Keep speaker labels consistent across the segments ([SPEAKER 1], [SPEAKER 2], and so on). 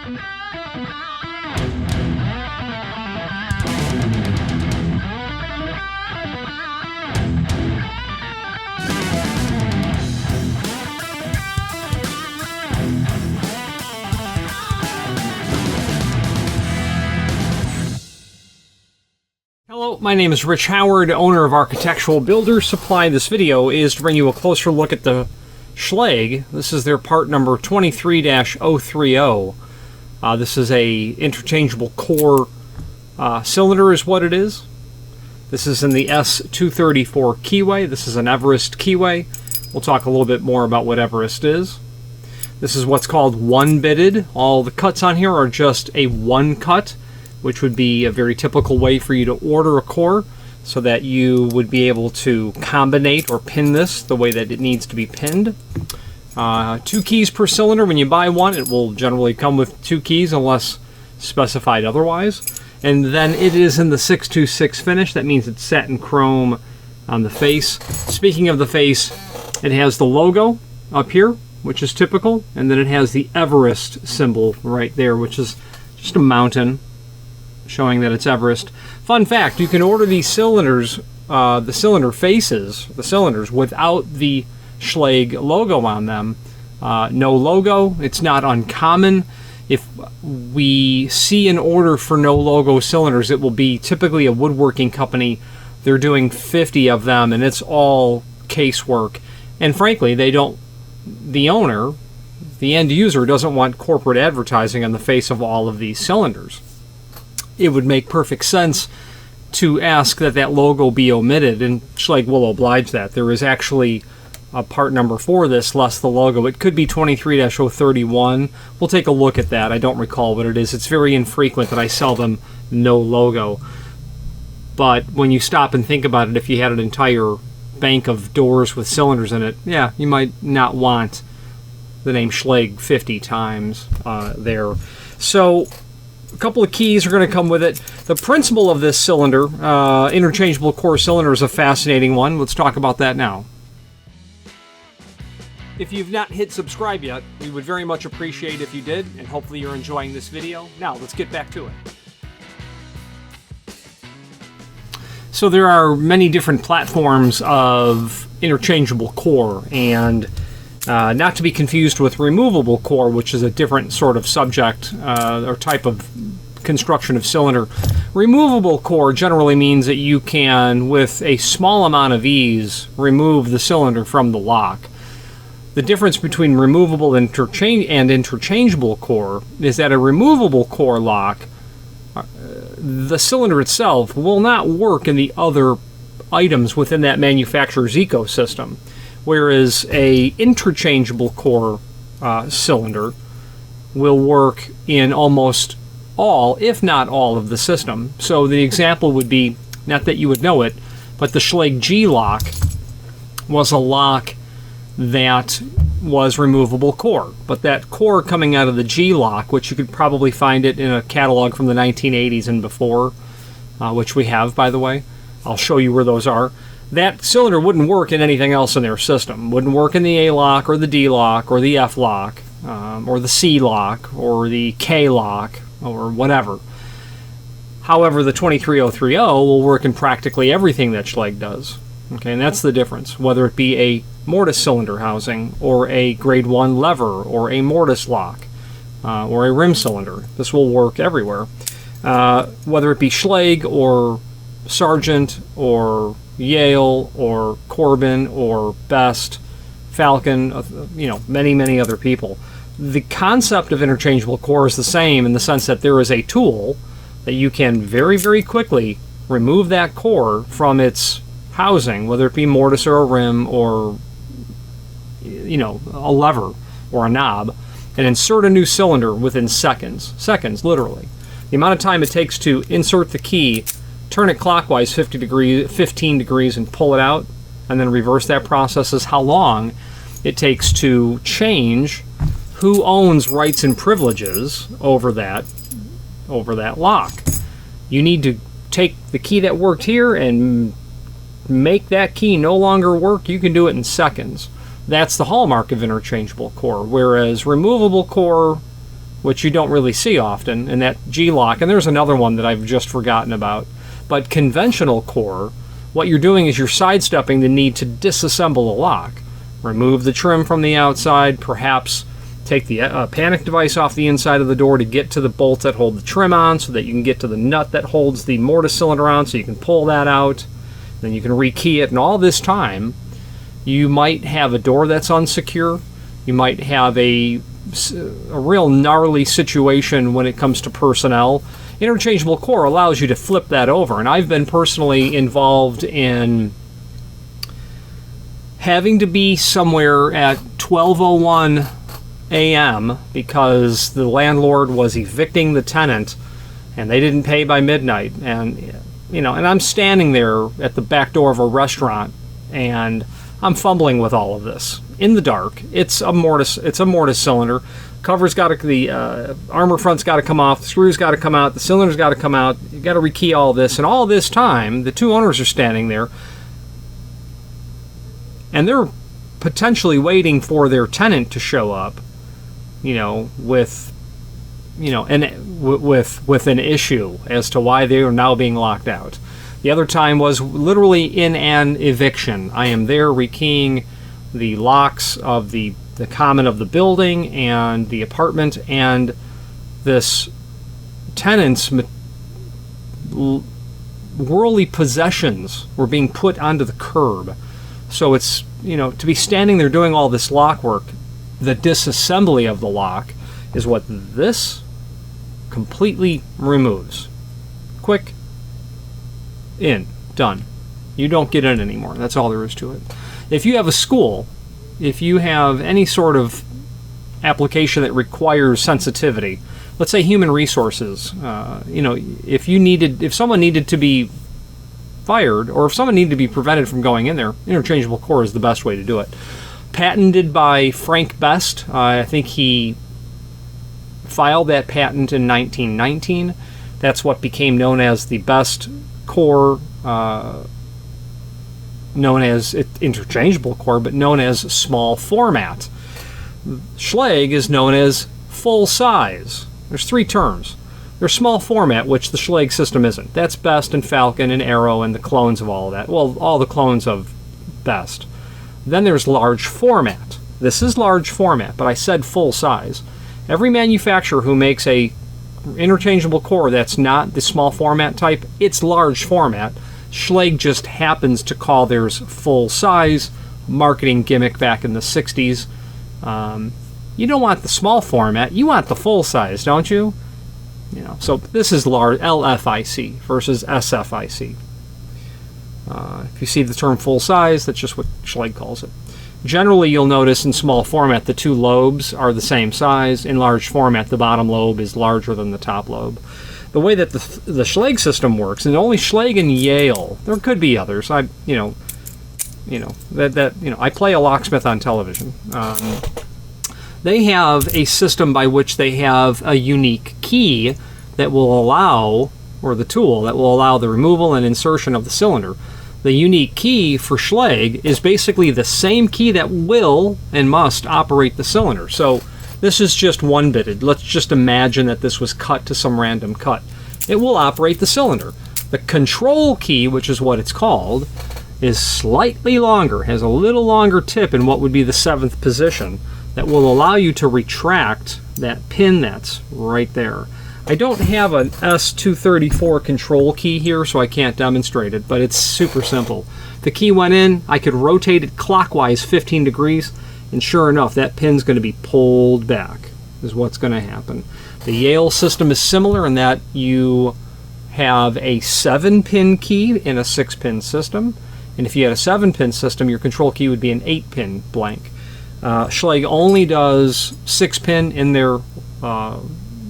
[SPEAKER 1] Hello, my name is Rich Howard, owner of Architectural Builders Supply. This video is to bring you a closer look at the Schlage. This is their part number 23-030. This is a interchangeable core cylinder is what it is. This is in the S234 keyway. This is an Everest keyway. We'll talk a little bit more about what Everest is. This is what's called one-bitted. All the cuts on here are just a one cut, which would be a very typical way for you to order a core so that you would be able to combinate or pin this the way that it needs to be pinned. 2 keys per cylinder. When you buy one, it will generally come with 2 keys unless specified otherwise. And then it is in the 626 finish. That means it's satin chrome on the face. Speaking of the face, it has the logo up here, which is typical, and then it has the Everest symbol right there, which is just a mountain showing that it's Everest. Fun fact, you can order these cylinders, the cylinder faces, the cylinders, without the Schlage logo on them. No logo. It's not uncommon. If we see an order for no logo cylinders, it will be typically a woodworking company. They're doing 50 of them, and it's all casework. And frankly, they don't, the owner, the end user, doesn't want corporate advertising on the face of all of these cylinders. It would make perfect sense to ask that that logo be omitted, and Schlage will oblige that. There is actually a part number for this, less the logo. It could be 23-031. We'll take a look at that. I don't recall what it is. It's very infrequent that I sell them no logo. But when you stop and think about it, if you had an entire bank of doors with cylinders in it, yeah, you might not want the name Schlage 50 times there. So a couple of keys are going to come with it. The principle of this cylinder, interchangeable core cylinder, is a fascinating one. Let's talk about that now. If you've not hit subscribe yet, we would very much appreciate if you did, and hopefully you're enjoying this video. Now, let's get back to it. So there are many different platforms of interchangeable core, and not to be confused with removable core, which is a different sort of subject or type of construction of cylinder. Removable core generally means that you can, with a small amount of ease, remove the cylinder from the lock. The difference between removable and interchangeable core is that a removable core lock, the cylinder itself will not work in the other items within that manufacturer's ecosystem, whereas a interchangeable core cylinder will work in almost all, if not all, of the system. So the example would be, not that you would know it, but the Schlage G lock was a lock that was removable core, but that core coming out of the G lock, which you could probably find it in a catalog from the 1980s and before, which we have, by the way. I'll show you where those are. That cylinder wouldn't work in anything else in their system. Wouldn't work in the A lock or the D lock or the F lock or the C lock or the K lock or whatever. However, the 23030 will work in practically everything that Schlage does. Okay, and that's the difference, whether it be a mortise cylinder housing or a grade 1 lever or a mortise lock or a rim cylinder. This will work everywhere. Whether it be Schlage or Sargent or Yale or Corbin or Best, Falcon, many other people. The concept of interchangeable core is the same in the sense that there is a tool that you can very, very quickly remove that core from its housing, whether it be mortise or a rim or a lever or a knob, and insert a new cylinder within seconds, literally. The amount of time it takes to insert the key, turn it clockwise 15 degrees and pull it out, and then reverse that process is how long it takes to change who owns rights and privileges over that lock. You need to take the key that worked here and make that key no longer work. You can do it in seconds. That's the hallmark of interchangeable core, whereas removable core which you don't really see often, and that G-lock, and there's another one that I've just forgotten about. But conventional core, what you're doing is you're sidestepping the need to disassemble a lock. Remove the trim from the outside, perhaps take the panic device off the inside of the door to get to the bolts that hold the trim on so that you can get to the nut that holds the mortise cylinder on so you can pull that out. Then you can rekey it, and all this time you might have a door that's unsecure. You might have a real gnarly situation when it comes to personnel. Interchangeable core allows you to flip that over, and I've been personally involved in having to be somewhere at 12:01 a.m. because the landlord was evicting the tenant and they didn't pay by midnight, and and I'm standing there at the back door of a restaurant and I'm fumbling with all of this in the dark. It's a mortise cylinder. Cover's got to, the armor front's got to come off, the screws got to come out, the cylinder's got to come out. You got to rekey all this, and all this time the two owners are standing there and they're potentially waiting for their tenant to show up, with an issue as to why they are now being locked out. The other time was literally in an eviction. I am there rekeying the locks of the common of the building and the apartment, and this tenant's worldly possessions were being put onto the curb. So it's, to be standing there doing all this lock work, the disassembly of the lock is what this completely removes. Quick, in, done. You don't get in anymore. That's all there is to it. If you have a school, if you have any sort of application that requires sensitivity, let's say human resources, if someone needed to be fired, or if someone needed to be prevented from going in there, interchangeable core is the best way to do it. Patented by Frank Best. I think he filed that patent in 1919. That's what became known as the Best core, known as interchangeable core, but known as small format. Schlage is known as full size. There's three terms. There's small format, which the Schlage system isn't. That's Best and Falcon and Arrow and the clones of all of that. Well, all the clones of Best. Then there's large format. This is large format, but I said full size. Every manufacturer who makes a interchangeable core that's not the small format type, it's large format. Schlage just happens to call theirs full size. Marketing gimmick back in the 60s. You don't want the small format, you want the full size, don't you? So this is large LFIC versus SFIC. If you see the term full size, that's just what Schlage calls it. Generally, you'll notice in small format the two lobes are the same size. In large format, the bottom lobe is larger than the top lobe. The way that the Schlage system works, and only Schlage and Yale, there could be others. I play a locksmith on television. They have a system by which they have a unique key that will allow, or the tool that will allow the removal and insertion of the cylinder. The unique key for Schlage is basically the same key that will and must operate the cylinder. So this is just one bitted. Let's just imagine that this was cut to some random cut. It will operate the cylinder. The control key, which is what it's called, is slightly longer, has a little longer tip in what would be the 7th position that will allow you to retract that pin that's right there. I don't have an S234 control key here, so I can't demonstrate it, but it's super simple. The key went in, I could rotate it clockwise 15 degrees, and sure enough, that pin's going to be pulled back, is what's going to happen. The Yale system is similar in that you have a 7-pin key in a 6-pin system, and if you had a 7-pin system, your control key would be an 8-pin blank. Schlage only does 6-pin in their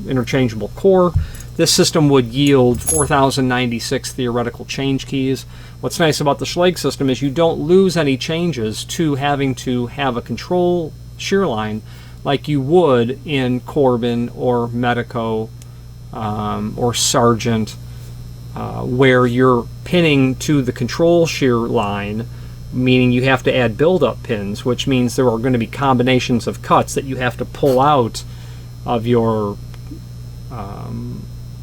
[SPEAKER 1] interchangeable core. This system would yield 4,096 theoretical change keys. What's nice about the Schlage system is you don't lose any changes to having to have a control shear line like you would in Corbin or Medico or Sargent, where you're pinning to the control shear line, meaning you have to add build-up pins, which means there are going to be combinations of cuts that you have to pull out of your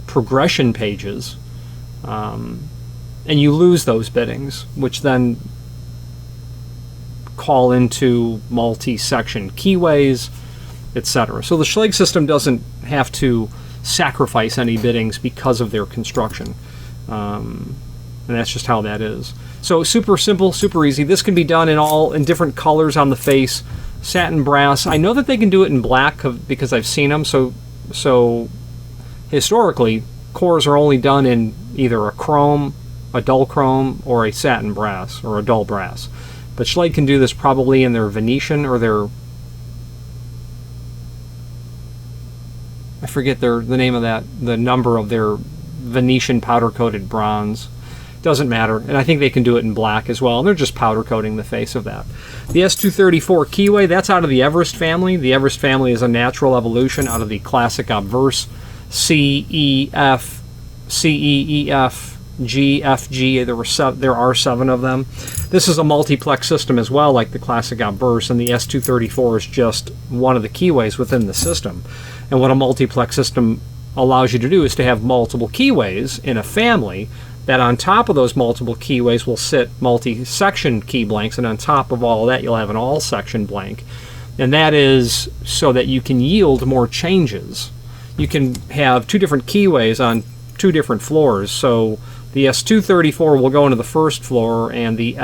[SPEAKER 1] progression pages, and you lose those biddings, which then call into multi-section keyways, etc. So the Schlage system doesn't have to sacrifice any biddings because of their construction, and that's just how that is. So super simple, super easy. This can be done in different colors on the face. Satin, brass. I know that they can do it in black because I've seen them. So historically, cores are only done in either a chrome, a dull chrome, or a satin brass, or a dull brass. But Schlage can do this probably in their Venetian or their, I forget the name of that, the number of their Venetian powder-coated bronze. Doesn't matter, and I think they can do it in black as well, and they're just powder coating the face of that. The S234 keyway, that's out of the Everest family. The Everest family is a natural evolution out of the classic obverse C, E, F, C, E, E, F, G, F, G. There are 7 of them. This is a multiplex system as well, like the classic obverse, and the S234 is just one of the keyways within the system. And what a multiplex system allows you to do is to have multiple keyways in a family, that on top of those multiple keyways will sit multi-section key blanks, and on top of all of that you'll have an all-section blank. And that is so that you can yield more changes. You can have 2 different keyways on 2 different floors. So the S234 will go into the first floor, and the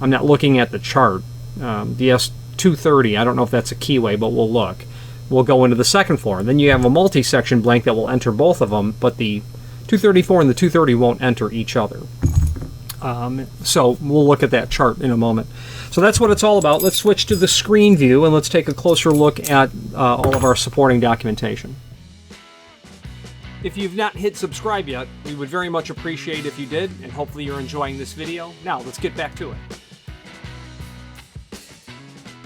[SPEAKER 1] I'm not looking at the chart, the S230, I don't know if that's a keyway, but we'll look, will go into the second floor. And then you have a multi-section blank that will enter both of them, but the 234 and the 230 won't enter each other. So we'll look at that chart in a moment. So that's what it's all about. Let's switch to the screen view and let's take a closer look at all of our supporting documentation. If you've not hit subscribe yet, we would very much appreciate if you did, and hopefully you're enjoying this video. Now let's get back to it.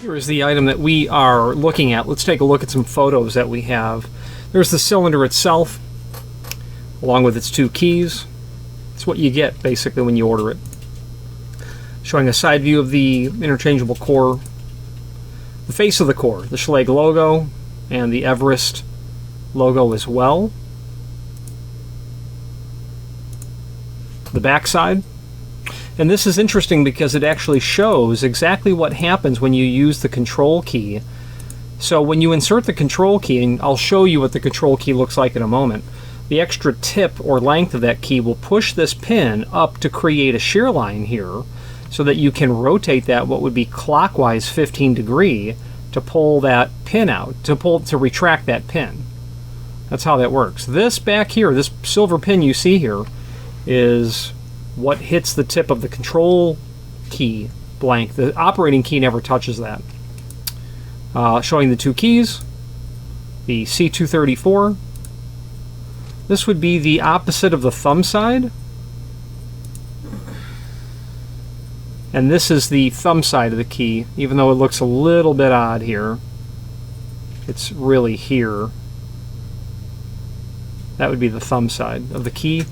[SPEAKER 1] Here is the item that we are looking at. Let's take a look at some photos that we have. There's the cylinder itself, along with its 2 keys. It's what you get basically when you order it. Showing a side view of the interchangeable core, the face of the core, the Schlage logo, and the Everest logo as well. The back side. And this is interesting because it actually shows exactly what happens when you use the control key. So when you insert the control key, and I'll show you what the control key looks like in a moment, the extra tip or length of that key will push this pin up to create a shear line here, so that you can rotate that what would be clockwise 15 degree to pull that pin out, to retract that pin. That's how that works. This back here, this silver pin you see here, is what hits the tip of the control key blank. The operating key never touches that. Showing the 2 keys, the C234. This would be the opposite of the thumb side. And this is the thumb side of the key, even though it looks a little bit odd here. It's really here. That would be the thumb side of the key.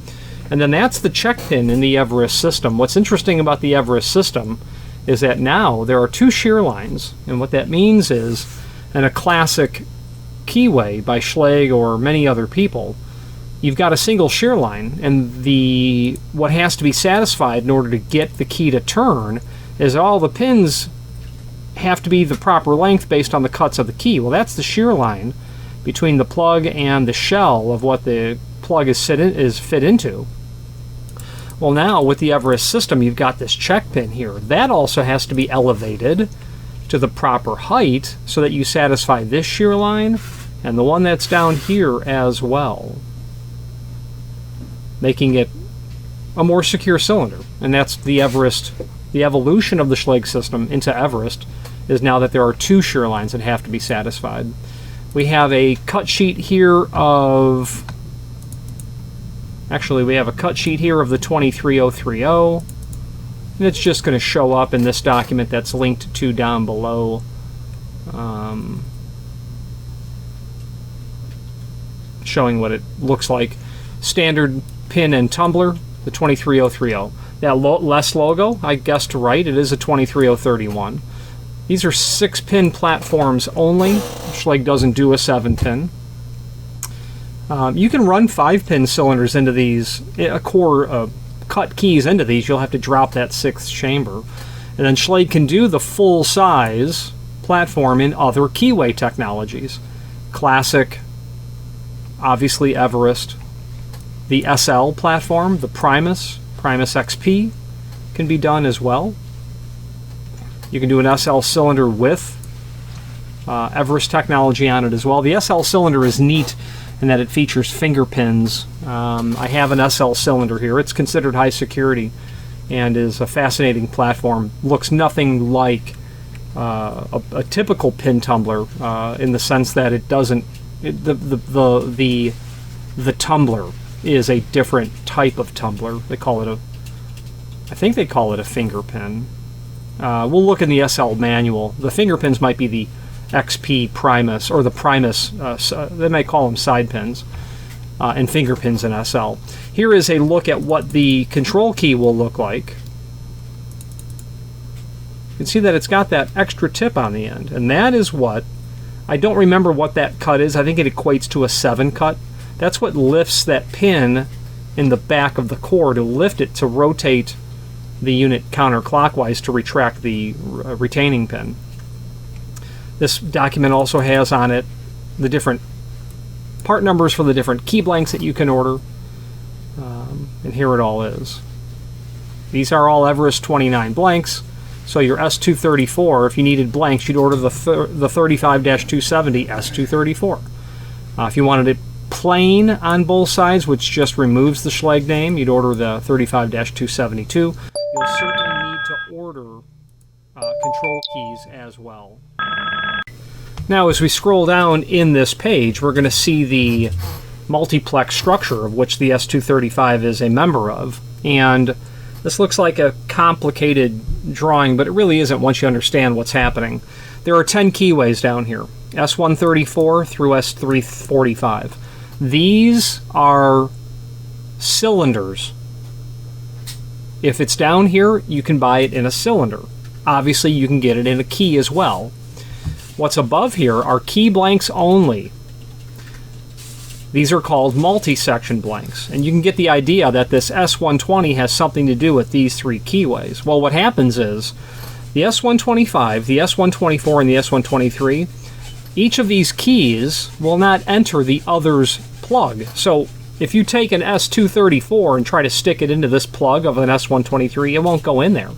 [SPEAKER 1] And then that's the check pin in the Everest system. What's interesting about the Everest system is that now there are 2 shear lines, and what that means is, in a classic keyway by Schlage or many other people, you've got a single shear line, and what has to be satisfied in order to get the key to turn is all the pins have to be the proper length based on the cuts of the key. Well, that's the shear line between the plug and the shell of what the plug is fit into. Well, now with the Everest system, you've got this check pin here. That also has to be elevated to the proper height so that you satisfy this shear line and the one that's down here as well, making it a more secure cylinder. And that's the Everest. The evolution of the Schlage system into Everest is now that there are 2 shear lines that have to be satisfied. We have a cut sheet here of, actually we have a cut sheet here of the 23030, and it's just going to show up in this document that's linked to down below. Showing what it looks like. Standard pin and tumbler, the 23030. That less logo, I guessed right, it is a 23031. These are 6-pin platforms only. Schlage doesn't do a 7-pin. You can run 5-pin cylinders into these, cut keys into these. You'll have to drop that 6th chamber. And then Schlage can do the full-size platform in other keyway technologies. Classic, obviously Everest. The SL platform, the Primus XP, can be done as well. You can do an SL cylinder with Everest technology on it as well. The SL cylinder is neat in that it features finger pins. I have an SL cylinder here. It's considered high security and is a fascinating platform. Looks nothing like a typical pin tumbler in the sense that it doesn't. The tumbler is a different type of tumbler. They call it I think they call it a finger pin. We'll look in the SL manual. The finger pins might be the XP Primus, or the Primus, they may call them side pins, and finger pins in SL. Here is a look at what the control key will look like. You can see that it's got that extra tip on the end, and that is what, I don't remember what that cut is. I think it equates to a 7 cut. That's what lifts that pin in the back of the core to lift it to rotate the unit counterclockwise to retract the retaining pin. This document also has on it the different part numbers for the different key blanks that you can order, and here it all is. These are all Everest 29 blanks, so your S234, if you needed blanks, you'd order the 35-270 S234. If you wanted it plain on both sides, which just removes the Schlage name, you'd order the 35-272. You'll certainly need to order control keys as well. Now, as we scroll down in this page, we're going to see the multiplex structure of which the S235 is a member of. And this looks like a complicated drawing, but it really isn't once you understand what's happening. There are 10 keyways down here, S134 through S345. These are cylinders. If it's down here, you can buy it in a cylinder. Obviously, you can get it in a key as well. What's above here are key blanks only. These are called multi-section blanks, and you can get the idea that this S120 has something to do with these 3 keyways. Well, what happens is the S125, the S124, and the S123, each of these keys will not enter the other's plug. So if you take an S234 and try to stick it into this plug of an S123, it won't go in there,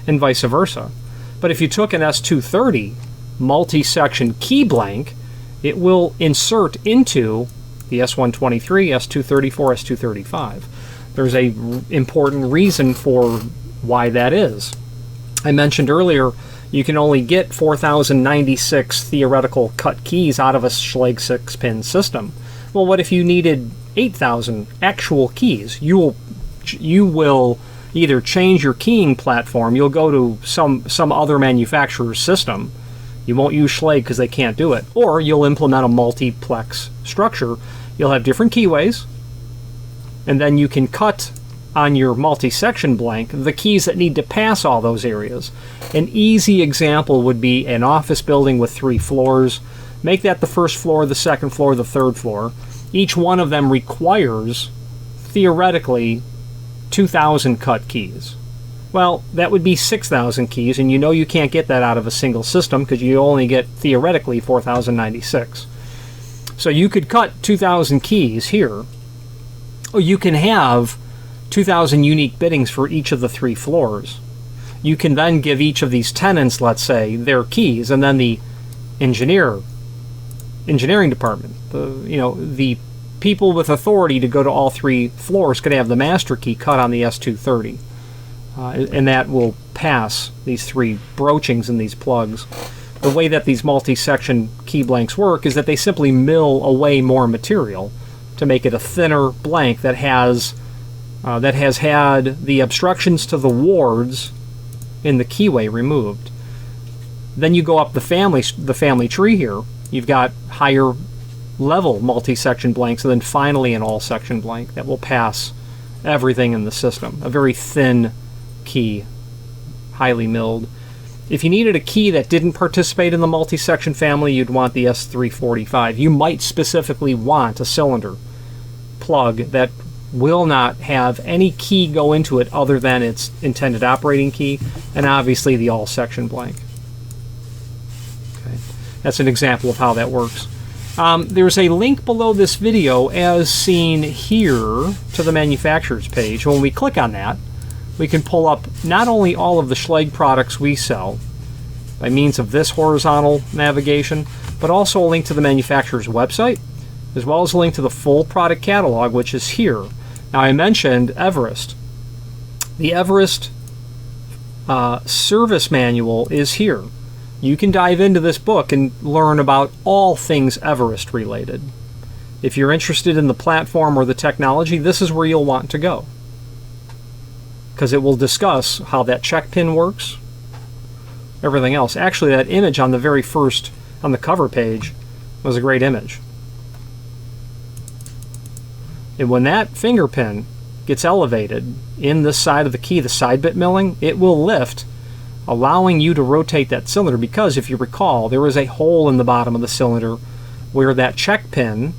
[SPEAKER 1] and vice versa. But if you took an S230 multi-section key blank, it will insert into the S123, S234, S235. There's a important reason for why that is. I mentioned earlier you can only get 4,096 theoretical cut keys out of a Schlage 6-pin system. Well, what if you needed 8,000 actual keys? You will either change your keying platform, you'll go to some other manufacturer's system. You won't use Schlage because they can't do it. Or you'll implement a multiplex structure. You'll have different keyways, and then you can cut on your multi-section blank the keys that need to pass all those areas. An easy example would be an office building with 3 floors. Make that the first floor, the second floor, the third floor. Each one of them requires, theoretically, 2,000 cut keys. Well, that would be 6,000 keys, and you know you can't get that out of a single system because you only get, theoretically, 4,096. So you could cut 2,000 keys here, or you can have 2,000 unique biddings for each of the 3 floors. You can then give each of these tenants, let's say, their keys, and then the engineering department, the people with authority to go to all 3 floors could have the master key cut on the S230. And that will pass these 3 broachings in these plugs. The way that these multi-section key blanks work is that they simply mill away more material to make it a thinner blank that has had the obstructions to the wards in the keyway removed. Then you go up the family tree here. You've got higher level multi-section blanks, and then finally an all-section blank that will pass everything in the system. A very thin key, highly milled. If you needed a key that didn't participate in the multi-section family, you'd want the S345. You might specifically want a cylinder plug that will not have any key go into it other than its intended operating key, and obviously the all-section blank. Okay. That's an example of how that works. There's a link below this video, as seen here, to the manufacturer's page. When we click on that, we can pull up not only all of the Schlage products we sell by means of this horizontal navigation, but also a link to the manufacturer's website, as well as a link to the full product catalog, which is here. Now, I mentioned Everest. The Everest service manual is here. You can dive into this book and learn about all things Everest related. If you're interested in the platform or the technology, this is where you'll want to go, because it will discuss how that check pin works, everything else. Actually, that image on the very first, on the cover page, was a great image. And when that finger pin gets elevated in this side of the key, the side bit milling, it will lift, allowing you to rotate that cylinder, because if you recall, there is a hole in the bottom of the cylinder where that check pin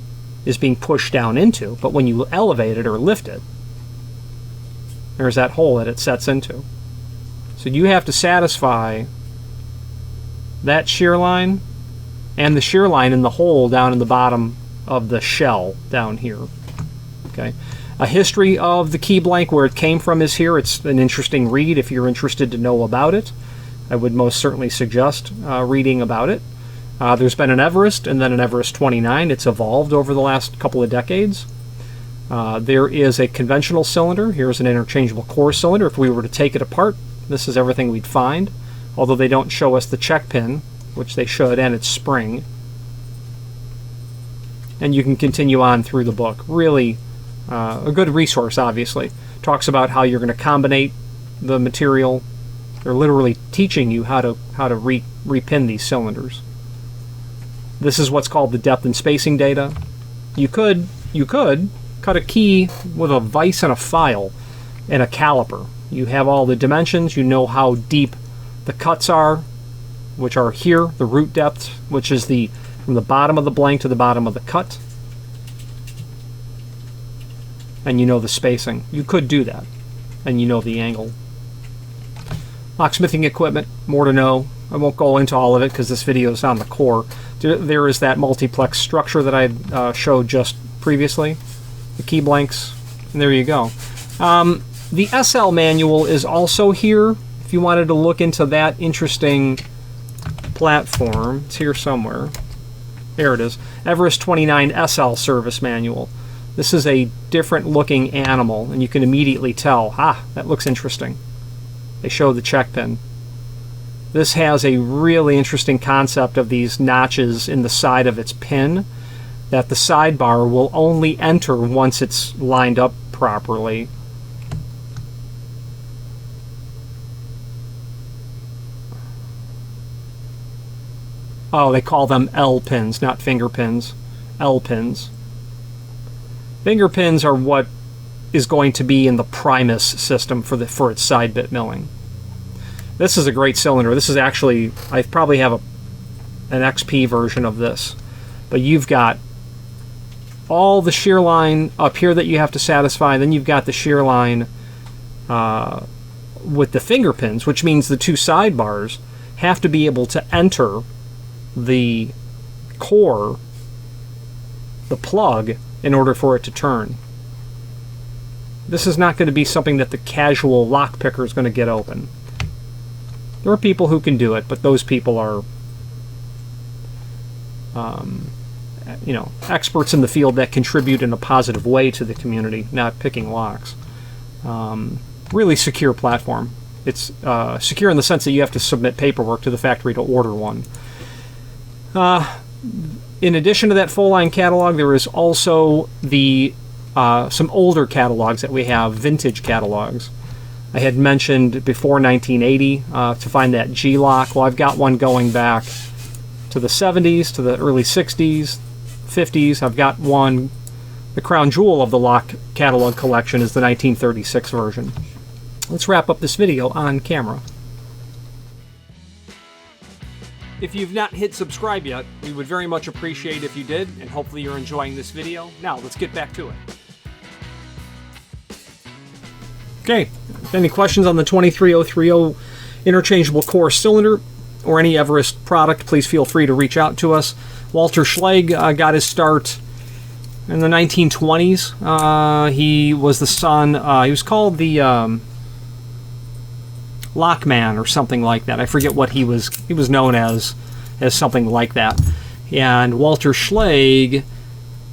[SPEAKER 1] is being pushed down into, but when you elevate it or lift it, there's that hole that it sets into. So you have to satisfy that shear line and the shear line in the hole down in the bottom of the shell down here. Okay. A history of the key blank, where it came from, is here. It's an interesting read if you're interested to know about it. I would most certainly suggest reading about it. There's been an Everest and then an Everest 29. It's evolved over the last couple of decades. There is a conventional cylinder. Here's an interchangeable core cylinder. If we were to take it apart, this is everything we'd find, although they don't show us the check pin, which they should, and its spring. And you can continue on through the book. Really a good resource, obviously. Talks about how you're going to combinate the material. They're literally teaching you how to repin these cylinders. This is what's called the depth and spacing data. You could cut a key with a vise and a file and a caliper. You have all the dimensions. You know how deep the cuts are, which are here, the root depth, which is from the bottom of the blank to the bottom of the cut. And you know the spacing. You could do that. And you know the angle. Locksmithing equipment, more to know. I won't go into all of it because this video is on the core. There is that multiplex structure that I showed just previously. The key blanks. And there you go. The SL manual is also here. If you wanted to look into that interesting platform, it's here somewhere. There it is. Everest 29 SL service manual. This is a different looking animal, and you can immediately tell, that looks interesting. They show the check pin. This has a really interesting concept of these notches in the side of its pin, that the sidebar will only enter once it's lined up properly. Oh, they call them L pins, not finger pins. L pins. Finger pins are what is going to be in the Primus system for its side bit milling. This is a great cylinder. This is actually, I probably have an XP version of this. But you've got all the shear line up here that you have to satisfy. Then you've got the shear line with the finger pins, which means the two sidebars have to be able to enter the core, the plug, in order for it to turn. This is not going to be something that the casual lock picker is going to get open. There are people who can do it, but those people are experts in the field that contribute in a positive way to the community, not picking locks. Really secure platform. It's secure in the sense that you have to submit paperwork to the factory to order one. In addition to that full line catalog, there is also some older catalogs that we have, vintage catalogs. I had mentioned before 1980 to find that G-lock. Well, I've got one going back to the 70s, to the early 60s, 50s. I've got one. The crown jewel of the lock catalog collection is the 1936 version. Let's wrap up this video on camera. If you've not hit subscribe yet, we would very much appreciate if you did, and hopefully you're enjoying this video. Now, let's get back to it. Okay, if any questions on the 23030 interchangeable core cylinder or any Everest product, please feel free to reach out to us. Walter Schlage got his start in the 1920s. He was the son, he was called the Lockman or something like that. I forget what he was known as something like that. And Walter Schlage,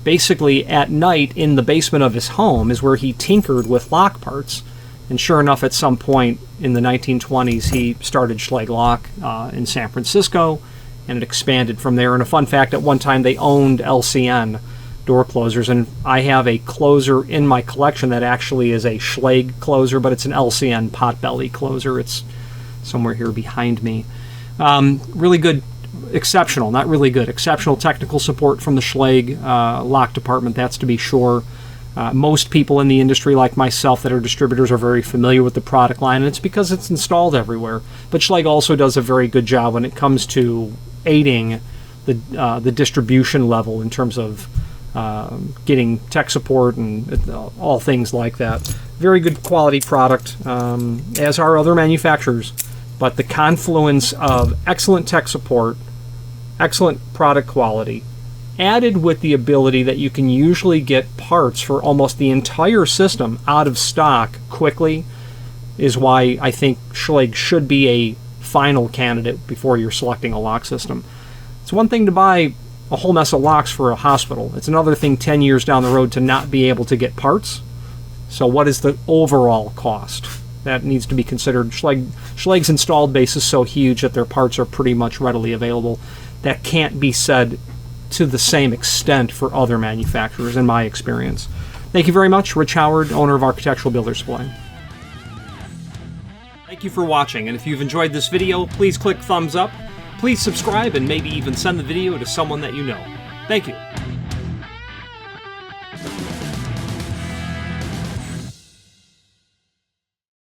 [SPEAKER 1] basically at night in the basement of his home is where he tinkered with lock parts. And sure enough, at some point in the 1920s, he started Schlage Lock in San Francisco, and it expanded from there. And a fun fact, at one time they owned LCN door closers, and I have a closer in my collection that actually is a Schlage closer, but it's an LCN potbelly closer. It's somewhere here behind me. Really good, exceptional, not really good, exceptional technical support from the Schlage lock department, that's to be sure. Most people in the industry, like myself, that are distributors, are very familiar with the product line, and it's because it's installed everywhere. But Schlage also does a very good job when it comes to aiding the distribution level in terms of getting tech support and all things like that. Very good quality product, as are other manufacturers, but the confluence of excellent tech support, excellent product quality, added with the ability that you can usually get parts for almost the entire system out of stock quickly, is why I think Schlage should be a final candidate before you're selecting a lock system. It's one thing to buy a whole mess of locks for a hospital. It's another thing 10 years down the road to not be able to get parts. So what is the overall cost? That needs to be considered. Schlage's installed base is so huge that their parts are pretty much readily available. That can't be said to the same extent for other manufacturers, in my experience. Thank you very much. Rich Howard, owner of Architectural Builder Supply. Thank you for watching, and if you've enjoyed this video, please click thumbs up. Please subscribe and maybe even send the video to someone that you know. Thank you.